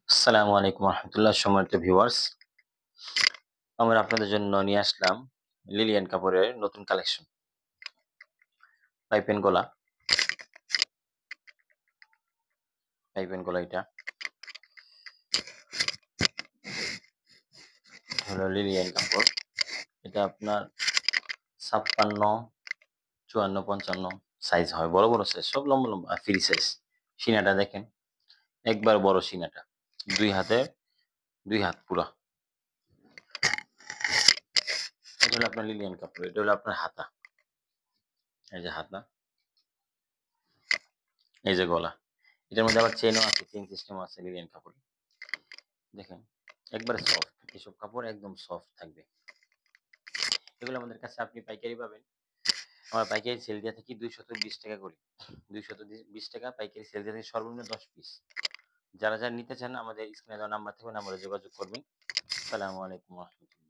আসসালামু আলাইকুম রহমতুল্লাহ, সম্মানিত ভিউয়ার্স। আমরা আপনাদের জন্য নিয়ে আসলাম লিলিয়ান কাপড়ের নতুন কালেকশন। পাইপেন গলা, এটা হলো লিলিয়ান কাপড়। এটা আপনার 56, 54, 55 সাইজ হয়, বড় বড় সাইজ, সব লম্বা লম্বা ফ্রি সাইজ। সিনাটা দেখেন, একবার বড় সিনাটা, দুই হাতে, দুই হাত পুরা। এটা হলো আপনার লিলিয়ান কাপড়। এটা হলো আপনার হাতা, এই যে হাতা, এই যে গলা। এটার মধ্যে আবার চেনও আছে, চেন সিস্টেমও আছে লিলিয়ান কাপড়। দেখেন, একবারে সফট। এসব কাপড় একদম সফট থাকবে। এগুলো আমাদের কাছে আপনি পাইকারি পাবেন। আমরা পাইকারি সেল দিয়ে থাকি 220 টাকা করে। 220 টাকা পাইকারি সেল দিয়ে থাকি, সর্বনিম্ন 10 পিস। যারা নিতে চান আমাদের স্ক্রিনে দেওয়া নাম্বার থেকে নাম্বারে যোগাযোগ করবেন। আসসালামু আলাইকুম ওয়া রাহমাতুল্লাহ।